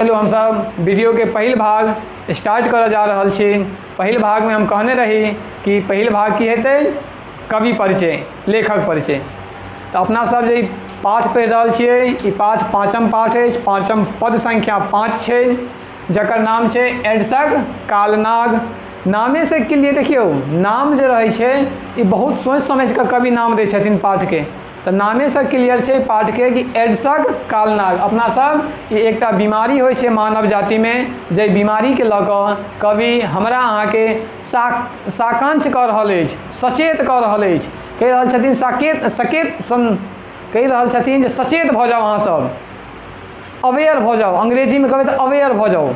चलो हम सब वीडियो के पहिल भाग स्टार्ट कर जा रहा छी। पहिल भाग में हम कहने रही कि पहिल भाग की हेतै कवि परिचय, लेखक परिचय। तो अपना सब जे पाठ पढ़ि रहल छियै, ई पाठ पाँचम पाठ अछि। पाँचम पद संख्या 5 छै, जकर नाम छै एडसक कालनाग। नामे से के लिए देखियो, नाम जे रहै छै ई बहुत सोच समझ के कवि नाम दै छथिन पाठ के। तो नामे से क्लियर छै पाठ के कि एडसक कालनाग। अपना सब ये एकटा बीमारी होइ छै मानव जाति में, जे बीमारी के लऽ कऽ कवि हमरा अहाँ के साकांक्ष कऽ रहल अछि, सचेत कऽ रहल अछि। कहि रहल छथिन कहि रहल छथिन जे सचेत भऽ जाओ, अहाँ सब अवेयर भऽ जाओ। अंग्रेजी में कहबै तो अवेयर भऽ जाओ।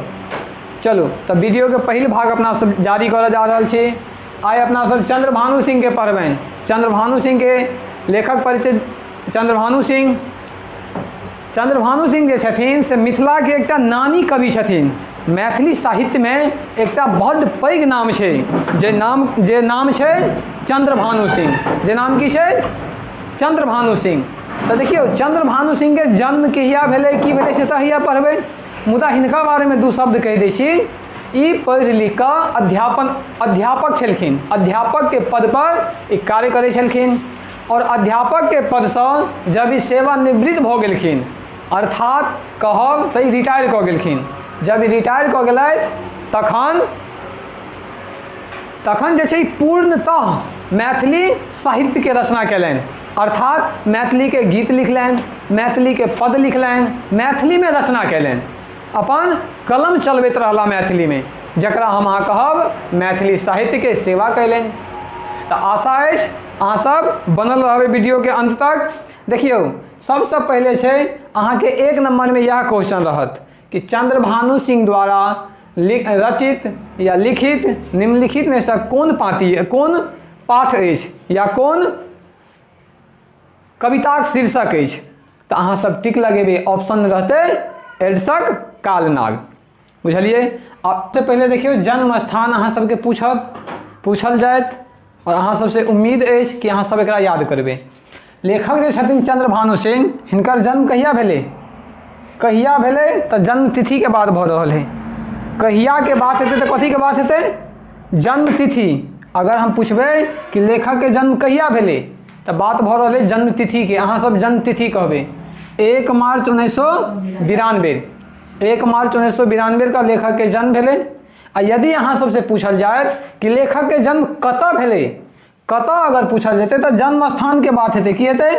चलो तो वीडियो के पहिल भाग अपना सब जारी कर जा रहा छी। आइ अपना सब चंद्रभानु सिंह के पढ़बनि। चंद्रभानु सिंह के लेखक परिचय। चंद्रभानु सिंह जे छथिन से मिथिला के एकटा नामी कवि छथिन। मैथिली साहित्य में एकटा बड़ पैघ नाम छै, जे नाम छै चंद्रभानु सिंह। जे नाम की छै? चंद्रभानु सिंह। तो देखियो चंद्रभानु सिंह के जन्म कहिया भेलै, की भेलै से तो हिया पढ़बै। मुदा हिनका बारे में दू शब्द कहि दै छी। ई पढ़ि लिख कऽ अध्यापक छलखिन। अध्यापक के पद पर ई कार्य करै छलखिन, और अध्यापक के पद से जब ई सेवानिवृत्त भऽ गेलखिन, अर्थात कहब तऽ ई रिटायर कऽ गेलखिन। जब ई रिटायर कऽ गेलथि तखन जे छै पूर्णतः मैथिली साहित्य के रचना कयलनि। अर्थात मैथिली के गीत लिखलनि, मैथिली के पद लिखलनि, मैथिली में रचना कयलनि, अपन कलम चलबैत रहला मैथिली में, जकरा हम अहाँ कहब मैथिली साहित्य के सेवा कयलनि। तो आशा अछि अहाँ सब बनल रहबै वीडियो के अंत तक। देखियो सबसे पहले छै अहाँ के 1 नंबर में यह क्वेश्चन रहत कि चंद्रभानु सिंह द्वारा रचित या लिखित निम्नलिखित में से कौन पाठ अछि या कौन कविताक शीर्षक अछि। तो अहाँ सब टिक लगेबै, ऑप्शन में रहते एडसक कालनाग। बुझलिए? अब से पहले देखियो जन्म स्थान अहाँ सबके पूछल जायत, और अहाँ सबसे उम्मीद अछि कि अहाँ सब एकरा याद करबै। लेखक जे छथिन चंद्रभानु सिंह, हिनकर जन्म कहिया भेलै? कहिया भेलै तो जन्म तिथि के बाद भऽ रहल है। कहिया के बात हेतै तो कथी के बात हेतै? जन्म तिथि। अगर हम पूछबै कि लेखक के जन्म कहिया भेलै तो बात भऽ रहल है जन्म तिथि के। अहाँ सब जन्म तिथि कहबै 1 मार्च 1992। 1 मार्च 1992 का लेखक के जन्म भेलै। आ यदि अहाँ सबसे पूछल जाए कि लेखक के जन्म कतऽ भेलै, कतऽ अगर पूछल जेतै तो जन्म स्थान के बात हेतै। की हेतै?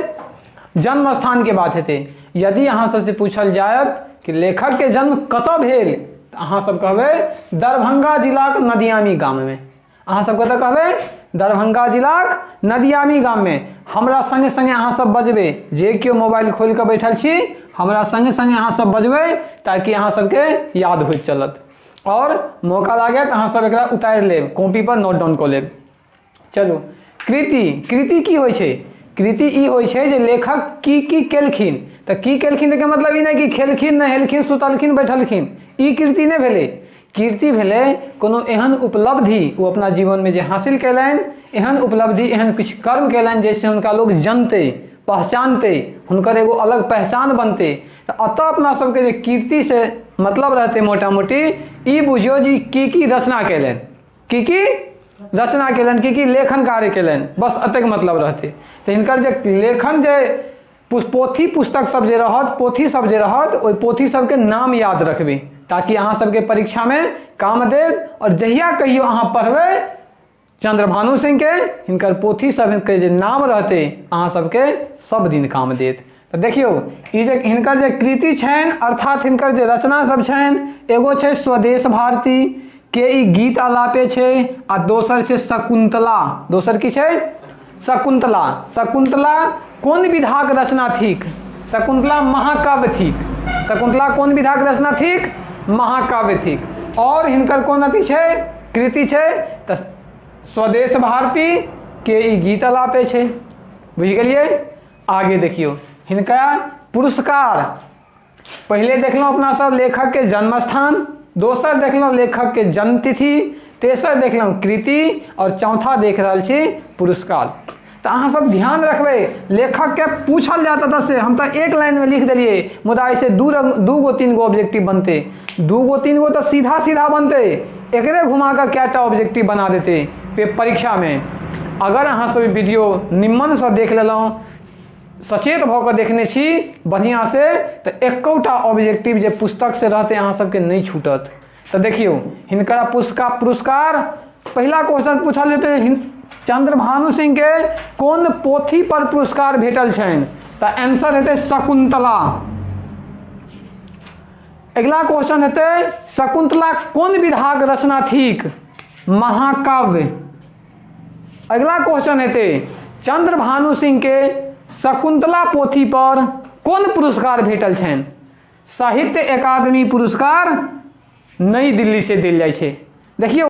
जन्म स्थान के बात हेतै। यदि अहाँ सबसे पूछल जायत कि लेखक के जन्म कतऽ भेल, तो अहाँ सब कहबै दरभंगा जिलाक नदियामी गाम में। अहाँ सब कतऽ कहबै? दरभंगा जिलाक नदियामी गाम में। हमरा संगे संगे अहाँ सब बजबै, जे केओ मोबाइल खोल के बैठल छी हमरा संगे संगे अहाँ सब बजबै, ताकि अहाँ सबके याद होइत चलत। और मौका लागे तो अहाँ सब एकरा उतारि लेब, कॉपी पर नोट डाउन कऽ लेब। चलू कृति की होइ छै? कृति ई होइ छै जे लेखक की केलखिन। तो की केलखिन के मतलब ई नहीं कि खेलखिन, नहेलखिन, सुतलखिन, बैठलखिन, ई कृति नहीं भेलै। कीर्ति भेलै कोनो एहन उपलब्धि वो अपना जीवन में जे हासिल कैलनि, एहन उपलब्धि, एहन किछु कर्म कैलनि जैसे उनका लोग जनते, पहचानते, हुनकर एगो अलग पहचान बनते। तो अतः अपना सबके जे कीर्ति से मतलब रहते मोटा मोटी ई बुझियो जी की रचना कैलनि, की रचना कैलनि, की लेखन कार्य कैलनि, बस अतेक मतलब रहते। तो हिनकर जे लेखन जे पोथी पुस्तक सब जे रहत, पोथी सब जे रहत, ओहि पोथी सबके नाम याद रखबै, ताकि अहाँ सबके परीक्षा में काम देत। और जहिया कहियो अहाँ पढ़बै चंद्रभानु सिंह के, हिनकर पोथी सब के जे नाम रहते अहाँ सबके सब दिन काम देत। तो देखियो ई जे हिनकर जे कृति छनि, अर्थात हिनकर जे रचना सब छनि, एगो छै स्वदेश भारती के ई गीत आलापे छै, आ दोसर छै शकुंतला। दोसर की छै? शकुंतला। शकुंतला कोन विधाक रचना थिक? शकुंतला महाकाव्य थिक। शकुंतला कोन विधाक रचना थिक? महाकाव्य थिक। और हिनकर कोन अथी छै? कृति छै तो स्वदेश भारती के ई गीत आलापे छै। बुझ गेलिए? आगे देखियो हिनका पुरस्कार। पहले देखलहुँ अपना सब लेखक के जन्म स्थान, दोसर देखलहुँ लेखक के जन्म तिथि, तेसर देखलहुँ कृति, और चौथा देख रहल छी पुरस्कार। तो अहाँ सब ध्यान रखबे, लेखक के पूछल जाता था से हम तो एक लाइन में लिख दिलिए, मुदा ऐसे दू गो तीन गो ऑब्जेक्टिव बनते, दू गो तीन गो तो सीधा सीधा बनते, एकरे घुमा कर क्या ऑब्जेक्टिव बना देते परीक्षा में। अगर अहाँ सब वीडियो निम्न से देख लेलहुँ, सचेत भऽ कऽ देखने छी बढ़िया से, तो एकौटा ऑब्जेक्टिव जे पुस्तक से रहते अहाँ सबके नहीं छूटत। तो देखियो हिनकरा पुरस्कार पहला क्वेश्चन पूछल जेतै, चंद्रभानु सिंह के कोन पोथी पर पुरस्कार भेटल छनि, तो आंसर हेतै शकुंतला। अगला क्वेश्चन हेतै शकुंतला कोन विधाक रचना थिक, महाकाव्य। अगला क्वेश्चन हेतै चंद्रभानु सिंह के शकुंतला पोथी पर कोन पुरस्कार भेटल छनि, साहित्य अकादमी पुरस्कार नई दिल्ली से देल जाइ छै। देखियौ